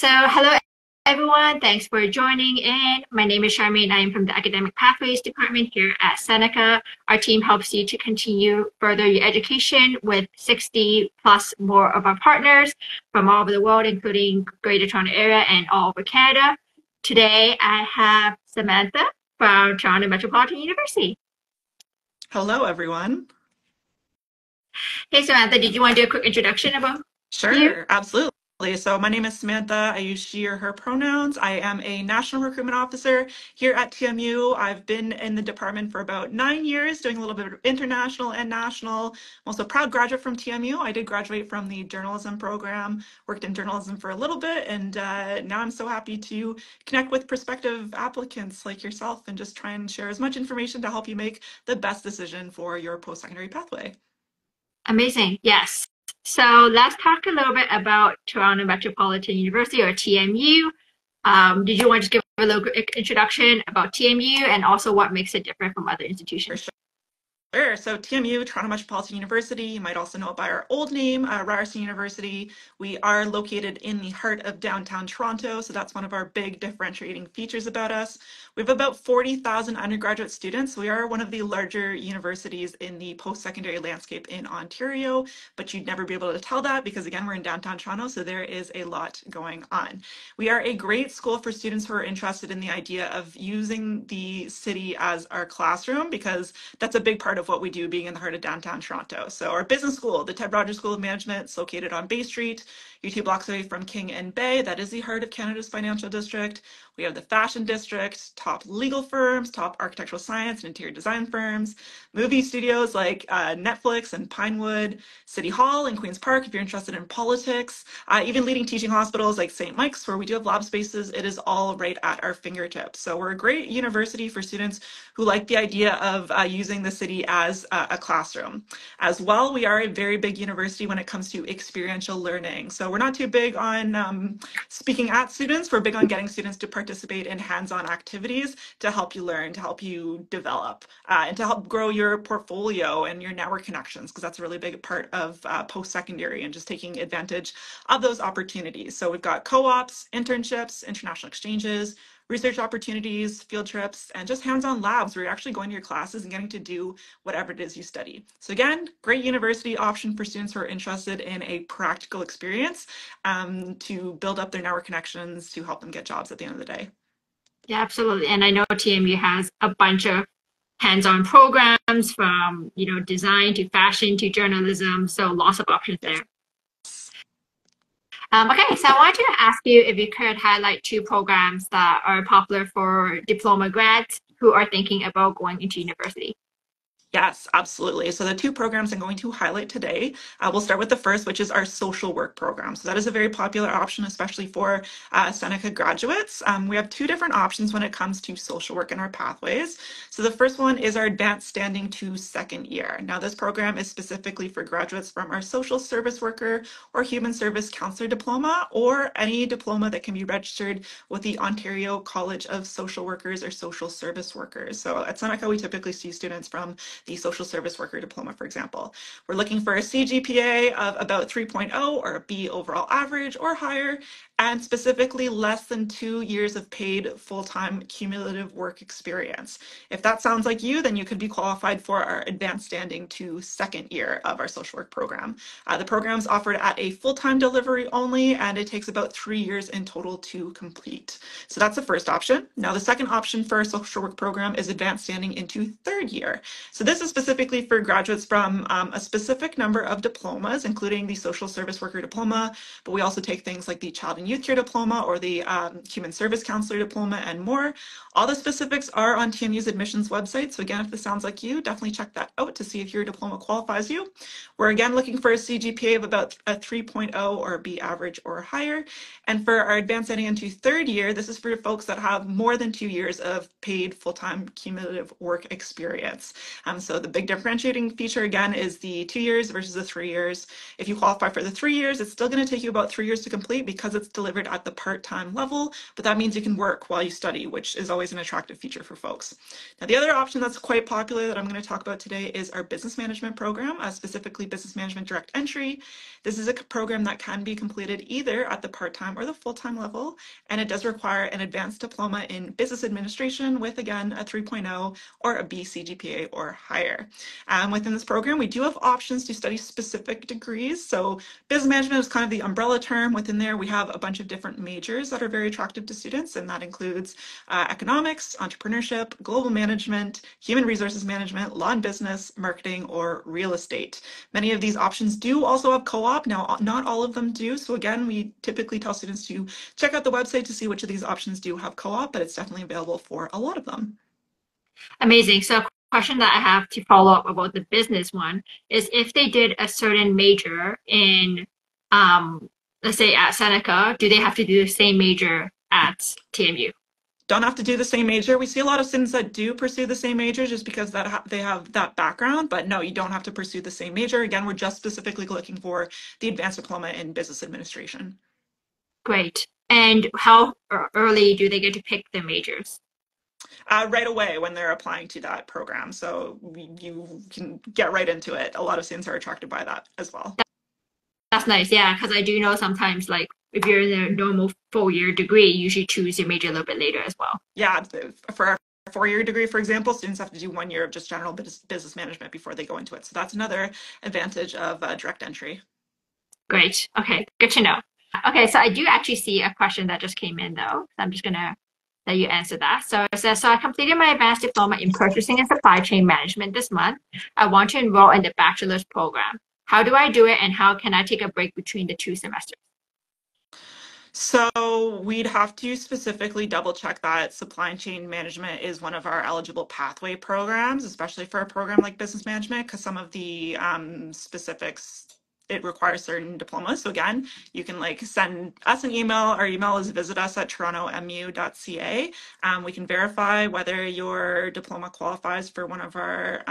Hello everyone. Thanks for joining in. My name is Charmaine. I am from the Academic Pathways Department here at Seneca. Our team helps you to continue further your education with 60 plus more of our partners from all over the world, including Greater Toronto Area and all over Canada. Today, I have Samantha from Toronto Metropolitan University. Hello, everyone. Hey, Samantha, did you want to do a quick introduction about you? Sure, absolutely. So my name is Samantha. I use she or her pronouns. I am a national recruitment officer here at TMU. I've been in the department for about 9 years, doing a little bit of international and national. I'm also a proud graduate from TMU. I did graduate from the journalism program, worked in journalism for a little bit, and now I'm so happy to connect with prospective applicants like yourself and just try and share as much information to help you make the best decision for your post-secondary pathway. Amazing. Yes. So let's talk a little bit about Toronto Metropolitan University or TMU. Did you want to just give a little introduction about TMU and also what makes it different from other For institutions? sure. Sure. So TMU, Toronto Metropolitan University, you might also know it by our old name, Ryerson University. We are located in the heart of downtown Toronto, so that's one of our big differentiating features about us. We have about 40,000 undergraduate students. We are one of the larger universities in the post-secondary landscape in Ontario, but you'd never be able to tell that because, again, we're in downtown Toronto, so there is a lot going on. We are a great school for students who are interested in the idea of using the city as our classroom because that's a big part of what we do being in the heart of downtown Toronto. So our business school, the Ted Rogers School of Management, is located on Bay Street, you're 2 blocks away from King and Bay. That is the heart of Canada's financial district. We have the fashion district, top legal firms, top architectural science and interior design firms, movie studios like Netflix and Pinewood, City Hall and Queen's Park if you're interested in politics, even leading teaching hospitals like St. Mike's where we do have lab spaces. It is all right at our fingertips. So we're a great university for students who like the idea of using the city as a classroom. As well, we are a very big university when it comes to experiential learning. So we're not too big on speaking at students. We're big on getting students to participate in hands-on activities to help you learn, to help you develop, and to help grow your portfolio and your network connections, because that's a really big part of post-secondary and just taking advantage of those opportunities. So we've got co-ops, internships, international exchanges, research opportunities, field trips, and just hands-on labs where you're actually going to your classes and getting to do whatever it is you study. So again, great university option for students who are interested in a practical experience to build up their network connections to help them get jobs at the end of the day. Yeah, absolutely. And I know TMU has a bunch of hands-on programs from, design to fashion to journalism. So lots of options Yes. there. Okay, so I wanted to ask you if you could highlight two programs that are popular for diploma grads who are thinking about going into university. Yes, absolutely. So the two programs I'm going to highlight today, we'll start with the first, which is our social work program. So that is a very popular option, especially for Seneca graduates. We have two different options when it comes to social work in our pathways. So the first one is our advanced standing to second year. Now this program is specifically for graduates from our social service worker or human service counselor diploma or any diploma that can be registered with the Ontario College of Social Workers or Social Service Workers. So at Seneca, we typically see students from the social service worker diploma, for example. We're looking for a CGPA of about 3.0 or a B overall average or higher, and specifically less than 2 years of paid full-time cumulative work experience. If that sounds like you, then you could be qualified for our advanced standing to second year of our social work program. The program is offered at a full-time delivery only, and it takes about 3 years in total to complete. So that's the first option. Now, the second option for our social work program is advanced standing into third year. So this is specifically for graduates from a specific number of diplomas, including the social service worker diploma, but we also take things like the child and youth care diploma or the human service counselor diploma and more. All the specifics are on TMU's admissions website. So again, if this sounds like you, definitely check that out to see if your diploma qualifies you. We're again looking for a CGPA of about a 3.0 or a B average or higher. And for our advanced standing into third year, this is for folks that have more than 2 years of paid full-time cumulative work experience. So the big differentiating feature again is the 2 years versus the 3 years. If you qualify for the 3 years, it's still going to take you about 3 years to complete because it's delivered at the part-time level, but that means you can work while you study, which is always an attractive feature for folks. Now, the other option that's quite popular that I'm going to talk about today is our business management program, specifically business management direct entry. This is a program that can be completed either at the part-time or the full-time level, and it does require an advanced diploma in business administration with, again, a 3.0 or a B CGPA or higher. Within this program, we do have options to study specific degrees. So business management is kind of the umbrella term. Within there, we have a bunch of different majors that are very attractive to students, and that includes economics, entrepreneurship, global management, human resources management, law and business, marketing, or real estate. Many of these options do also have co-op. Now, not all of them do. So again, we typically tell students to check out the website to see which of these options do have co-op, but it's definitely available for a lot of them. Amazing. So a question that I have to follow up about the business one is if they did a certain major in, let's say at Seneca, do they have to do the same major at TMU? Don't have to do the same major. We see a lot of students that do pursue the same major just because they have that background, but no, you don't have to pursue the same major. Again, we're just specifically looking for the advanced diploma in business administration. Great. And how early do they get to pick their majors? Right away when they're applying to that program. So you can get right into it. A lot of students are attracted by that as well. That's nice. Yeah, because I do know sometimes like if you're in a normal 4-year degree, you usually choose your major a little bit later as well. Yeah, for our 4-year degree, for example, students have to do 1 year of just general business management before they go into it. So that's another advantage of direct entry. Great. Okay, good to know. Okay, so I do actually see a question that just came in though. So I'm just gonna let you answer that. So it says, so I completed my advanced diploma in purchasing and supply chain management this month. I want to enroll in the bachelor's program. How do I do it and how can I take a break between the 2 semesters? So we'd have to specifically double check that supply chain management is one of our eligible pathway programs, especially for a program like business management, because some of the specifics, it requires certain diplomas. So again, you can like send us an email. Our email is visitus@torontomu.ca. We can verify whether your diploma qualifies for one of our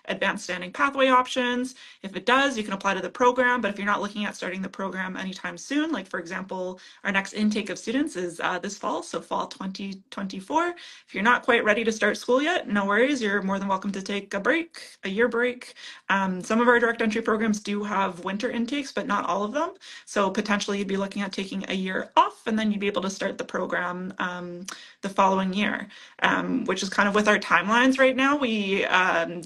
advanced standing pathway options. If it does, you can apply to the program. But if you're not looking at starting the program anytime soon, like for example, our next intake of students is this fall, so fall 2024. If you're not quite ready to start school yet, no worries. You're more than welcome to take a break, a year break. Some of our direct entry programs do have winter intakes, but not all of them. So potentially you'd be looking at taking a year off and then you'd be able to start the program the following year, which is kind of with our timelines right now. We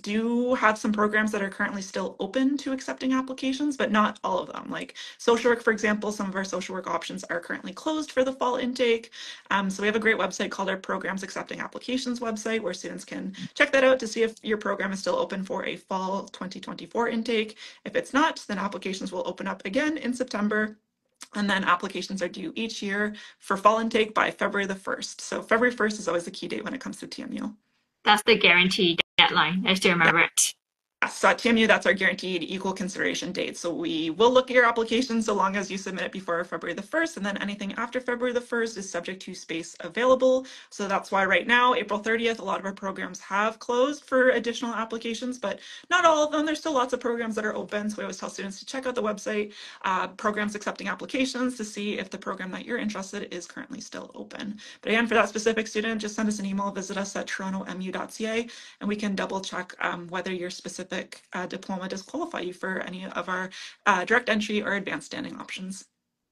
do have some programs that are currently still open to accepting applications, but not all of them. Like social work, for example, some of our social work options are currently closed for the fall intake. So we have a great website called our Programs Accepting Applications website where students can check that out to see if your program is still open for a fall 2024 intake. If it's not, then applications will open up again in September. And then applications are due each year for fall intake by February the 1st. So February 1st is always the key date when it comes to TMU. That's the guaranteed deadline. I still remember it. So at TMU, that's our guaranteed equal consideration date. So we will look at your application so long as you submit it before February the 1st, and then anything after February the 1st is subject to space available. So that's why right now, April 30th, a lot of our programs have closed for additional applications, but not all of them. There's still lots of programs that are open. So we always tell students to check out the website, Programs Accepting Applications, to see if the program that you're interested in is currently still open. But again, for that specific student, just send us an email, visit us at torontomu.ca, and we can double check whether your specific diploma does qualify you for any of our direct entry or advanced standing options.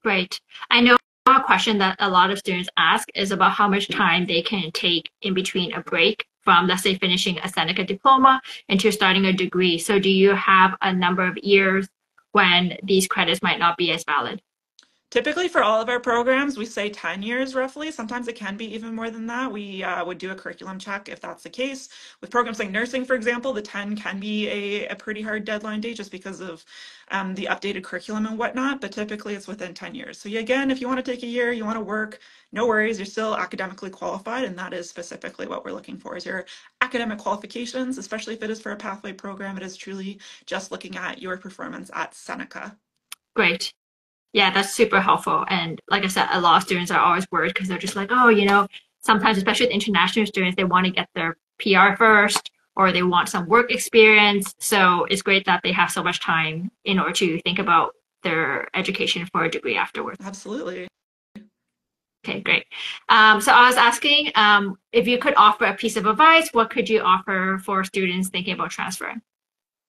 Great. I know a question that a lot of students ask is about how much time they can take in between a break from, let's say, finishing a Seneca diploma into starting a degree. So do you have a number of years when these credits might not be as valid? Typically for all of our programs, we say 10 years roughly. Sometimes it can be even more than that. We would do a curriculum check if that's the case. With programs like nursing, for example, the 10 can be a pretty hard deadline date just because of the updated curriculum and whatnot, but typically it's within 10 years. So again, if you want to take a year, you want to work, no worries, you're still academically qualified, and that is specifically what we're looking for is your academic qualifications, especially if it is for a pathway program. It is truly just looking at your performance at Seneca. Great. Yeah, that's super helpful. And like I said, a lot of students are always worried because they're just like, oh, sometimes, especially with international students, they want to get their PR first, or they want some work experience. So it's great that they have so much time in order to think about their education for a degree afterwards. Absolutely. Okay, great. So I was asking if you could offer a piece of advice, what could you offer for students thinking about transferring?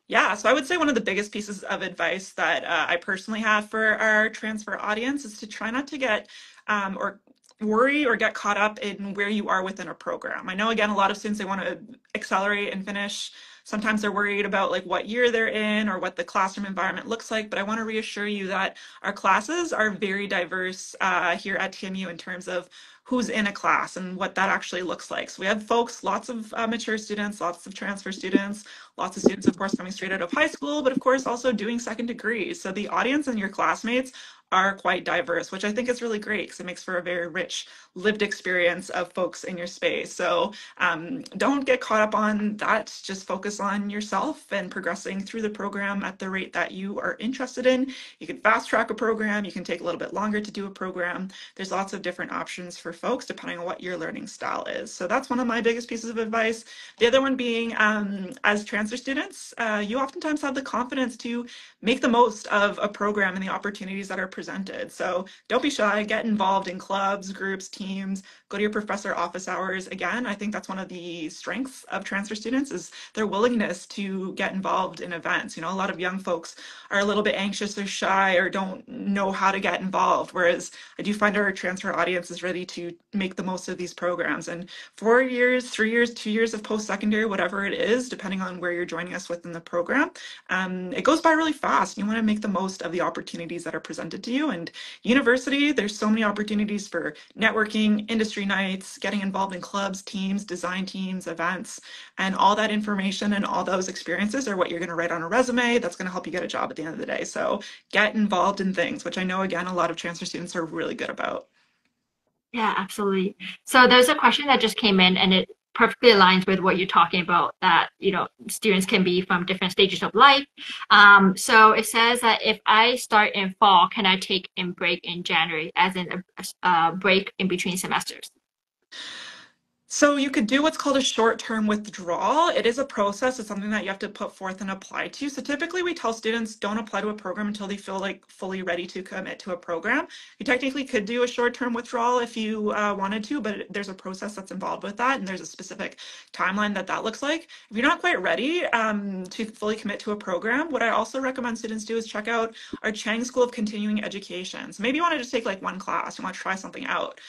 Yeah, so I would say one of the biggest pieces of advice that I personally have for our transfer audience is to try not to get or worry or get caught up in where you are within a program. I know, again, a lot of students, they want to accelerate and finish. Sometimes they're worried about like what year they're in or what the classroom environment looks like, but I want to reassure you that our classes are very diverse here at TMU in terms of who's in a class and what that actually looks like. So we have folks, lots of mature students, lots of transfer students, lots of students, of course, coming straight out of high school, but of course also doing second degrees. So the audience and your classmates are quite diverse, which I think is really great because it makes for a very rich lived experience of folks in your space. So don't get caught up on that. Just focus on yourself and progressing through the program at the rate that you are interested in. You can fast track a program. You can take a little bit longer to do a program. There's lots of different options for folks depending on what your learning style is. So that's one of my biggest pieces of advice. The other one being, as transfer students, you oftentimes have the confidence to make the most of a program and the opportunities that are presented. So don't be shy, get involved in clubs, groups, teams, go to your professor office hours. Again, I think that's one of the strengths of transfer students is their willingness to get involved in events. You know, a lot of young folks are a little bit anxious or shy or don't know how to get involved, whereas I do find our transfer audience is ready to make the most of these programs. And 4 years, 3 years, 2 years of post-secondary, whatever it is, depending on where you're joining us within the program, it goes by really fast. You want to make the most of the opportunities that are presented to you. And university, there's so many opportunities for networking, industry nights, getting involved in clubs, teams, design teams, events, and all that information and all those experiences are what you're going to write on a resume. That's going to help you get a job at the end of the day. So get involved in things, which I know, again, a lot of transfer students are really good about. Yeah, absolutely. So there's a question that just came in and it perfectly aligns with what you're talking about that, students can be from different stages of life. So it says that if I start in fall, can I take a break in January, as in a break in between semesters? So you could do what's called a short-term withdrawal. It is a process. It's something that you have to put forth and apply to. So typically we tell students don't apply to a program until they feel like fully ready to commit to a program. You technically could do a short-term withdrawal if you wanted to, but there's a process that's involved with that, and there's a specific timeline that looks like. If you're not quite ready to fully commit to a program, what I also recommend students do is check out our Chang School of Continuing Education. So maybe you want to just take like one class, you want to try something out.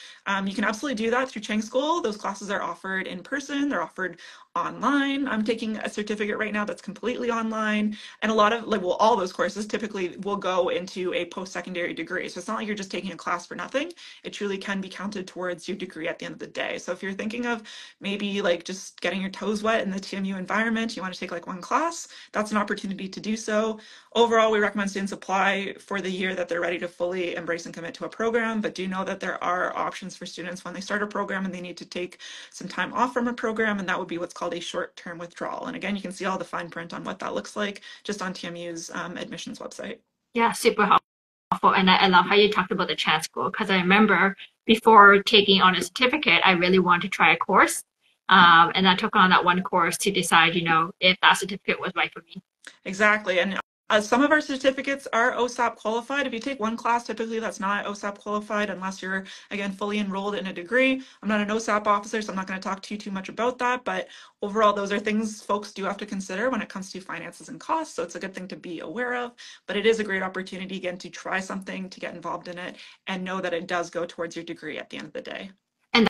You can absolutely do that through Chang School. Those classes are offered in person, they're offered online. I'm taking a certificate right now that's completely online, and a lot of all those courses typically will go into a post-secondary degree. So it's not like you're just taking a class for nothing. It truly can be counted towards your degree at the end of the day. So if you're thinking of maybe like just getting your toes wet in the TMU environment, you want to take like one class, that's an opportunity to do so. Overall, we recommend students apply for the year that they're ready to fully embrace and commit to a program, but do know that there are options for students when they start a program and they need to take some time off from a program, and that would be what's called a short-term withdrawal. And again, you can see all the fine print on what that looks like just on TMU's admissions website. Yeah, super helpful. And I love how you talked about the Chang School, because I remember before taking on a certificate, I really wanted to try a course. And I took on that one course to decide, if that certificate was right for me. Exactly. And some of our certificates are OSAP qualified. If you take one class, typically that's not OSAP qualified unless you're, again, fully enrolled in a degree. I'm not an OSAP officer, so I'm not going to talk too much about that. But overall, those are things folks do have to consider when it comes to finances and costs. So it's a good thing to be aware of. But it is a great opportunity, again, to try something, to get involved in it, and know that it does go towards your degree at the end of the day. And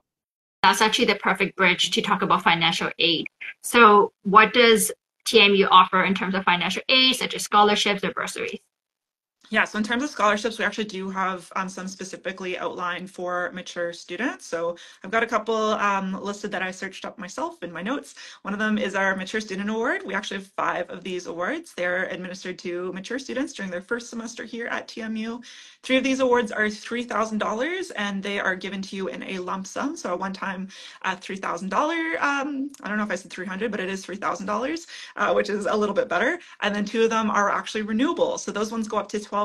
that's actually the perfect bridge to talk about financial aid. So what does TMU offer in terms of financial aid, such as scholarships or bursaries? Yeah, so in terms of scholarships, we actually do have some specifically outlined for mature students. So I've got a couple listed that I searched up myself in my notes. One of them is our Mature Student Award. We actually have 5 of these awards. They're administered to mature students during their first semester here at TMU. 3 of these awards are $3,000, and they are given to you in a lump sum. So a one-time $3,000, I don't know if I said 300, but it is $3,000, which is a little bit better. And then 2 of them are actually renewable. So those ones go up to $12,000.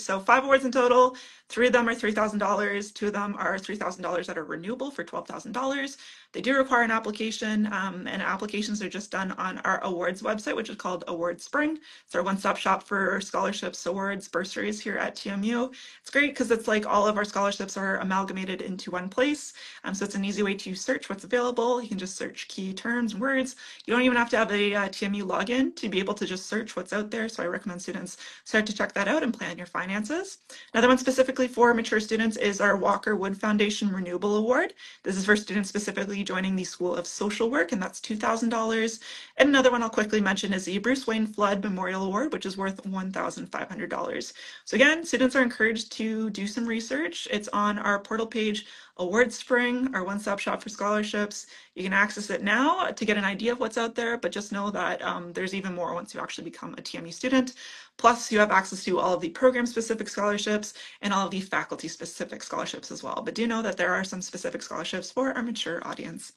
So 5 awards in total, 3 of them are $3,000. 2 of them are $3,000 that are renewable for $12,000. They do require an application, and applications are just done on our awards website, which is called Awards Spring. It's our one-stop shop for scholarships, awards, bursaries here at TMU. It's great because it's like all of our scholarships are amalgamated into one place. So it's an easy way to search what's available. You can just search key terms and words. You don't even have to have a TMU login to be able to just search what's out there. So I recommend students start to check that out and plan your finances. Another one specifically for mature students is our Walker Wood Foundation Renewable Award. This is for students specifically joining the School of Social Work, and that's $2,000. And another one I'll quickly mention is the Bruce Wayne Flood Memorial Award, which is worth $1,500. So again, students are encouraged to do some research. It's on our portal page, Awards Spring, our one-stop shop for scholarships. You can access it now to get an idea of what's out there, but just know that there's even more once you actually become a TMU student. Plus, you have access to all of the program-specific scholarships and all of the faculty-specific scholarships as well. But do know that there are some specific scholarships for our mature audience.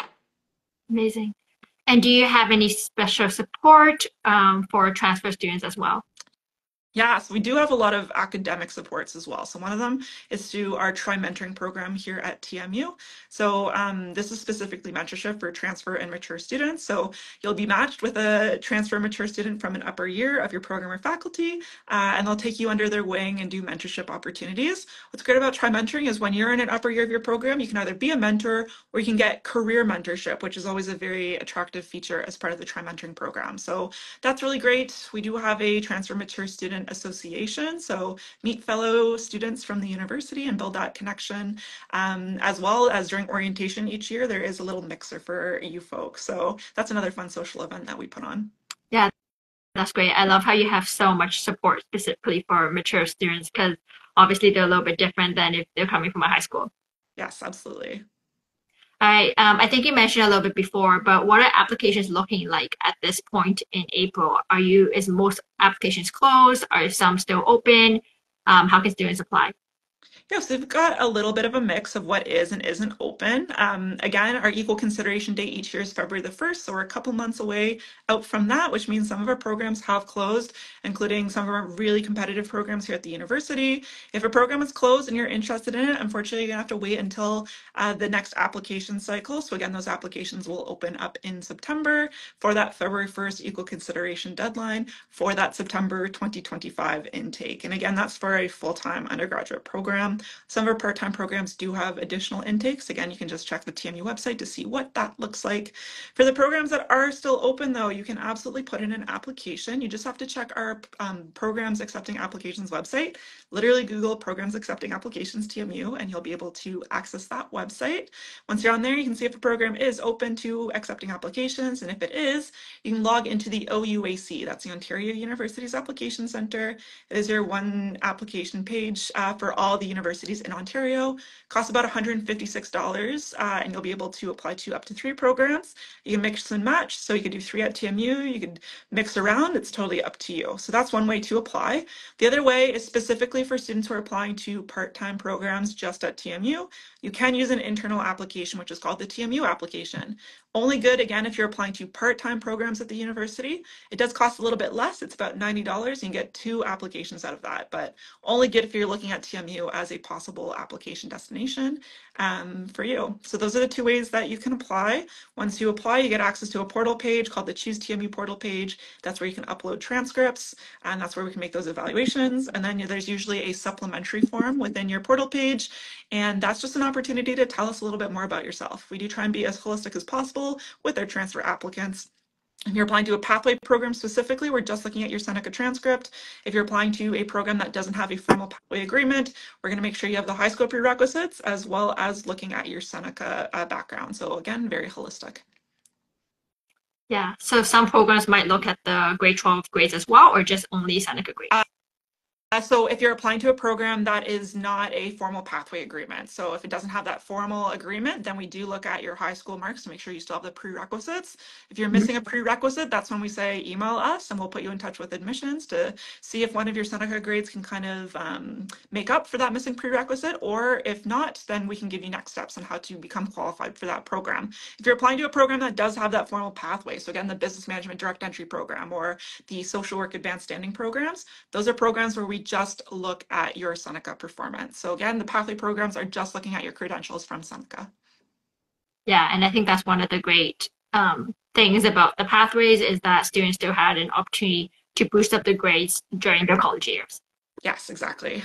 Amazing. And do you have any special support for transfer students as well? Yes, we do have a lot of academic supports as well. So one of them is through our Tri-Mentoring program here at TMU. So this is specifically mentorship for transfer and mature students. So you'll be matched with a transfer mature student from an upper year of your program or faculty, and they'll take you under their wing and do mentorship opportunities. What's great about Tri-Mentoring is when you're in an upper year of your program, you can either be a mentor or you can get career mentorship, which is always a very attractive feature as part of the Tri-Mentoring program. So that's really great. We do have a transfer mature student association, so meet fellow students from the university and build that connection, as well as during orientation each year there is a little mixer for you folks, so that's another fun social event that we put on. Yeah, that's great. I love how you have so much support specifically for mature students, because obviously they're a little bit different than if they're coming from a high school. Yes, absolutely. All right. I think you mentioned a little bit before, but what are applications looking like at this point in April? Is most applications closed? Are some still open? How can students apply? Yeah, so we've got a little bit of a mix of what is and isn't open. Again, our equal consideration date each year is February the 1st, so we're a couple months away out from that, which means some of our programs have closed, including some of our really competitive programs here at the university. If a program is closed and you're interested in it, unfortunately, you're gonna have to wait until the next application cycle. So again, those applications will open up in September for that February 1st equal consideration deadline for that September 2025 intake. And again, that's for a full-time undergraduate program. Some of our part-time programs do have additional intakes. Again, you can just check the TMU website to see what that looks like. For the programs that are still open, though, you can absolutely put in an application. You just have to check our Programs Accepting Applications website. Literally Google Programs Accepting Applications TMU, and you'll be able to access that website. Once you're on there, you can see if a program is open to accepting applications, and if it is, you can log into the OUAC. That's the Ontario Universities Application Center. It is your one application page for all the universities in Ontario. Costs about $156, and you'll be able to apply to up to 3 programs. You can mix and match, so you could do 3 at TMU, you could mix around, it's totally up to you. So that's one way to apply. The other way is specifically for students who are applying to part-time programs just at TMU. You can use an internal application, which is called the TMU application. Only good, again, if you're applying to part-time programs at the university. It does cost a little bit less, it's about $90. You can get 2 applications out of that, but only good if you're looking at TMU as a possible application destination for you. So those are the 2 ways that you can apply. Once you apply, you get access to a portal page called the Choose TMU portal page. That's where you can upload transcripts, and that's where we can make those evaluations. And then there's usually a supplementary form within your portal page, and that's just an opportunity to tell us a little bit more about yourself. We do try and be as holistic as possible with our transfer applicants. If you're applying to a pathway program specifically, we're just looking at your Seneca transcript. If you're applying to a program that doesn't have a formal pathway agreement, we're going to make sure you have the high school prerequisites as well as looking at your Seneca background. So again, very holistic. Yeah, so some programs might look at the grade 12 grades as well, or just only Seneca grades? So if you're applying to a program that is not a formal pathway agreement, so if it doesn't have that formal agreement, then we do look at your high school marks to make sure you still have the prerequisites. If you're missing a prerequisite, that's when we say email us and we'll put you in touch with admissions to see if one of your Seneca grades can kind of make up for that missing prerequisite, or if not, then we can give you next steps on how to become qualified for that program. If you're applying to a program that does have that formal pathway, so again, the business management direct entry program or the social work advanced standing programs, those are programs where we we just look at your Seneca performance. So again, the pathway programs are just looking at your credentials from Seneca. Yeah, and I think that's one of the great things about the pathways is that students still had an opportunity to boost up their grades during their college years. Yes, exactly.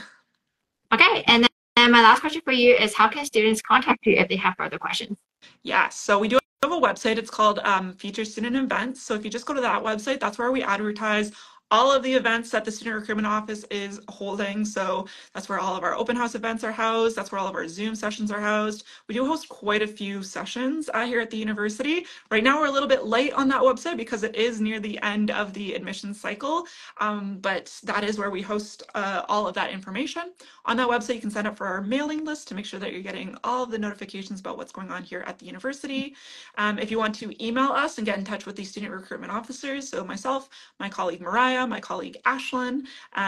Okay, and then my last question for you is how can students contact you if they have further questions? Yeah, so we do have a website. It's called Featured Student Events. So if you just go to that website, that's where we advertise all of the events that the Student Recruitment Office is holding. So that's where all of our open house events are housed. That's where all of our Zoom sessions are housed. We do host quite a few sessions here at the university. Right now, we're a little bit late on that website because it is near the end of the admissions cycle. But that is where we host all of that information. On that website, you can sign up for our mailing list to make sure that you're getting all of the notifications about what's going on here at the university. If you want to email us and get in touch with the student recruitment officers, so myself, my colleague Mariah, my colleague Ashlyn,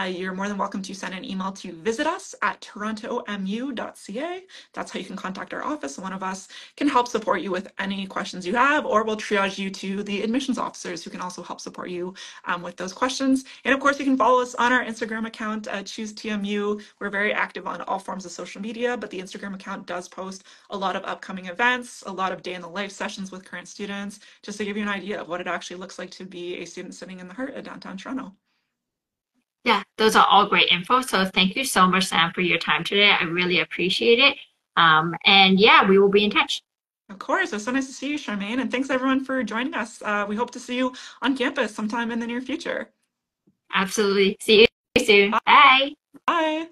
you're more than welcome to send an email to visit us at torontomu.ca. That's how you can contact our office, and one of us can help support you with any questions you have, or we'll triage you to the admissions officers who can also help support you with those questions. And of course, you can follow us on our Instagram account, ChooseTMU. We're very active on all forms of social media, but the Instagram account does post a lot of upcoming events, a lot of day in the life sessions with current students, just to give you an idea of what it actually looks like to be a student sitting in the heart of downtown Toronto. Yeah, those are all great info. So thank you so much, Sam, for your time today. I really appreciate it. And yeah, we will be in touch. Of course, it was so nice to see you, Charmaine, and thanks everyone for joining us. We hope to see you on campus sometime in the near future. Absolutely. See you soon. Bye. Bye.